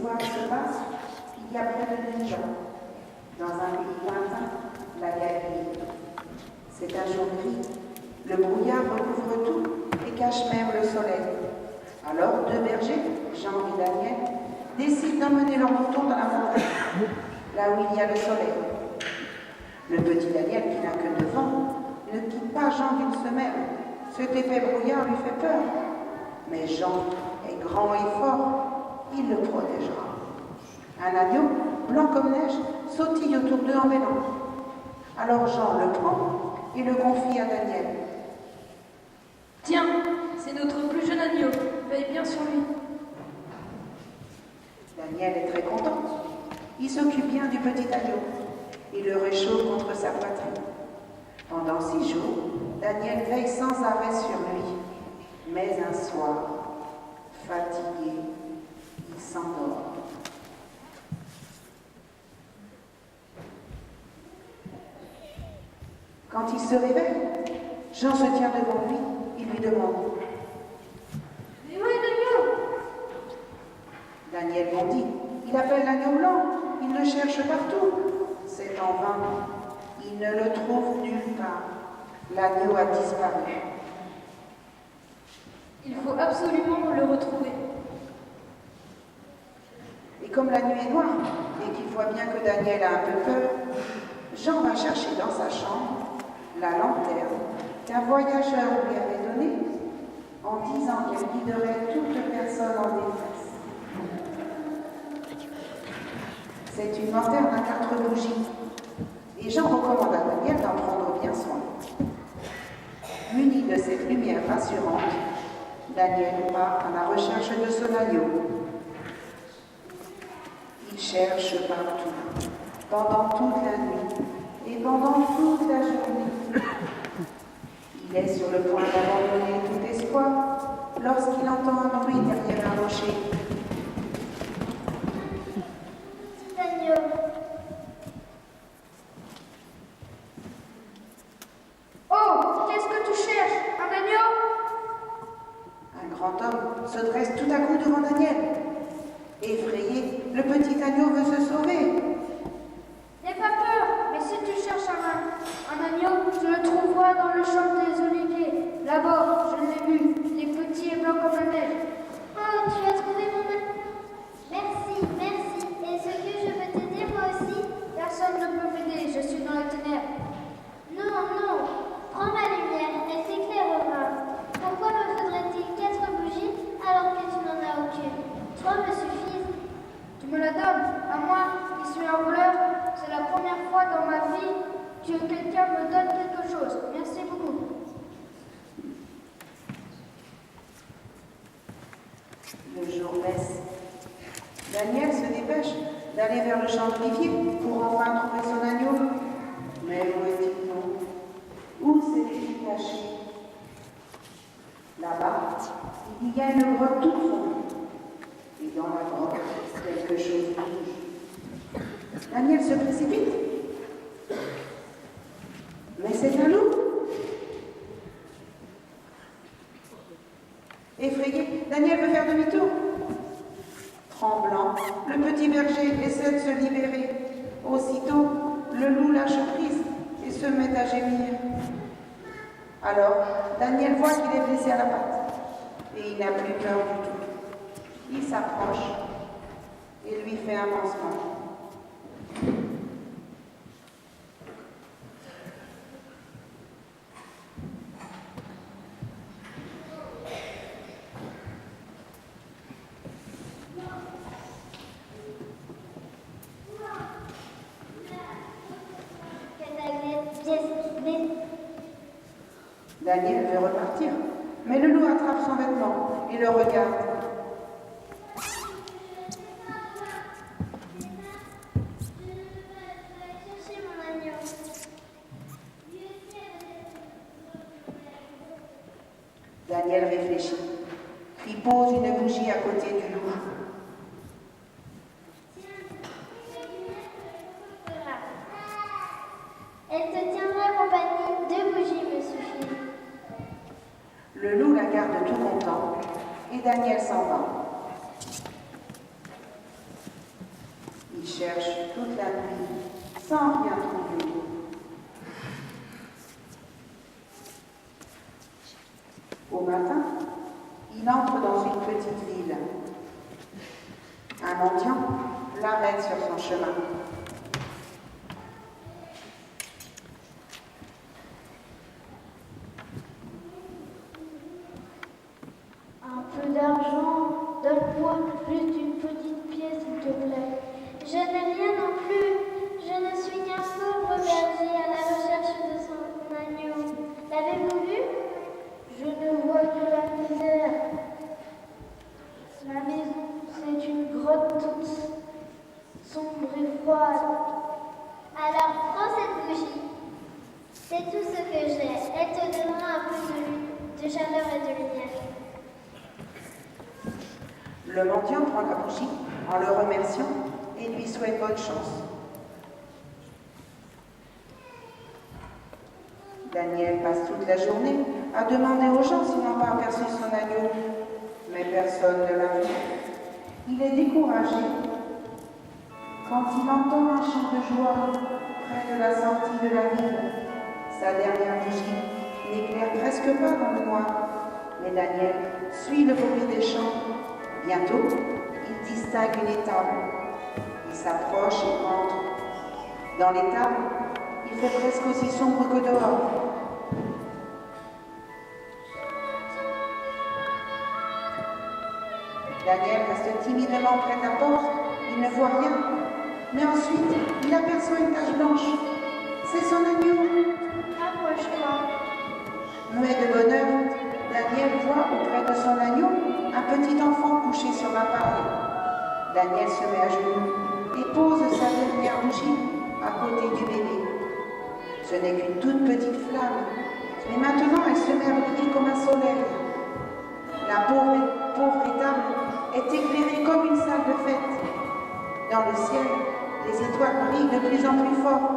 l'histoire se passe il y a près de 1000 ans, dans un pays lointain, la Galilée. C'est un jour gris. Le brouillard recouvre tout et cache même le soleil. Alors, deux bergers, Jean et Daniel, décident d'emmener leurs moutons dans la forêt, là où il y a le soleil. Le petit Daniel, qui n'a que 9 ans, ne quitte pas Jean d'une semelle. Cet effet brouillard lui fait peur. Mais Jean est grand et fort, il le protégera. Un agneau, blanc comme neige, sautille autour d'eux en vélo. Alors Jean le prend et le confie à Daniel. Tiens, c'est notre plus jeune agneau, veille bien sur lui. Daniel est très content. Il s'occupe bien du petit agneau. Il le réchauffe contre sa poitrine. Pendant 6 jours, Daniel veille sans arrêt sur lui. Mais un soir, fatigué, il s'endort. Quand il se réveille, Jean se tient devant lui. Il lui demande. Mais où est l'agneau? Daniel bondit. Il appelle l'agneau blanc. Il le cherche partout. C'est en vain. Il ne le trouve nulle part. L'agneau a disparu. Il faut absolument le retrouver. Et comme la nuit est noire et qu'il voit bien que Daniel a un peu peur, Jean va chercher dans sa chambre la lanterne qu'un voyageur lui avait donnée en disant qu'elle guiderait toute personne en détresse. C'est une lanterne à 4 bougies et Jean recommande à Daniel d'en prendre bien soin. Muni de cette lumière rassurante, Daniel part à la recherche de son agneau. Il cherche partout, pendant toute la nuit et pendant toute la journée. Il est sur le point d'abandonner tout espoir lorsqu'il entend un bruit derrière un rocher. Petit agneau. Oh, qu'est-ce que tu cherches? Un agneau? Un grand homme se dresse tout à coup devant Daniel. Effrayé, le petit agneau veut se sauver. N'aie pas peur, mais si tu cherches un agneau, tu le trouveras dans le champ des oliviers. Là-bas, je l'ai vu, il est petit et blanc comme la neige. Oh, tu as trouvé mon agneau. Merci, merci. Est-ce que je peux t'aider moi aussi? Personne ne peut m'aider, je suis dans les ténèbres. Non, non. Prends ma lumière, elle t'éclairera. Pourquoi me faudrait-il 4 bougies alors que tu n'en as aucune? 3 me suffisent. Tu me la donnes, à moi, qui suis un voleur. C'est la première fois dans ma vie que quelqu'un me donne quelque chose. Merci beaucoup. Le jour baisse. Daniel se dépêche d'aller vers le champ d'olivier pour enfin trouver son agneau. Mais où est-il donc? Où s'est-il caché? Là-bas, il y a une grotte toute fondue. Et dans la grotte, quelque chose bouge. Daniel se précipite. Mais c'est un loup. Effrayé, Daniel veut faire demi-tour. Tremblant, le petit berger essaie de se libérer. Aussitôt, le loup lâche prise et se met à gémir. Alors, Daniel voit qu'il est blessé à la patte et il n'a plus peur du tout. Il s'approche et lui fait un pansement. Daniel veut repartir, mais le loup attrape son vêtement et le regarde. Cherchez mon agneau. Daniel réfléchit, puis pose une bougie à côté du loup. Elle te tiendra compagnie, 2 bougies me suffisent. Le loup la garde tout content et Daniel s'en va. cherche toute la nuit sans rien trouver. Au matin, il entre dans une petite ville. Un mendiant l'arrête sur son chemin. Un peu d'argent, donne-moi juste une petite pièce, s'il te plaît. Je n'ai rien non plus. Je ne suis qu'un pauvre berger à la recherche de son agneau. L'avez-vous vu? Je ne vois que la misère. La maison, c'est une grotte toute sombre et froide. Alors prends cette bougie. C'est tout ce que j'ai. Elle te donnera un peu de chaleur et de lumière. Le mendiant prend la bougie en le remerciant et lui souhaite bonne chance. Daniel passe toute la journée à demander aux gens s'ils n'ont pas aperçu son agneau, mais personne ne l'a vu. Il est découragé quand il entend un chant de joie près de la sortie de la ville. Sa dernière bougie n'éclaire presque pas dans le noir, mais Daniel suit le bruit des chants. Bientôt, il distingue une étable. Il s'approche et entre. Dans l'étable, il fait presque aussi sombre que dehors. Daniel reste timidement près de la porte. Il ne voit rien. Mais ensuite, il aperçoit une tache blanche. C'est son agneau. Approche-toi. Muet de bonheur, Daniel voit auprès de son agneau un petit enfant couché sur la paille. Daniel se met à genoux et pose sa dernière bougie à côté du bébé. Ce n'est qu'une toute petite flamme, mais maintenant elle se met à briller comme un soleil. La pauvre étable est éclairée comme une salle de fête. Dans le ciel, les étoiles brillent de plus en plus fort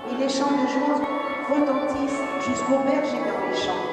et les chants de joie retentissent jusqu'aux bergers dans les champs.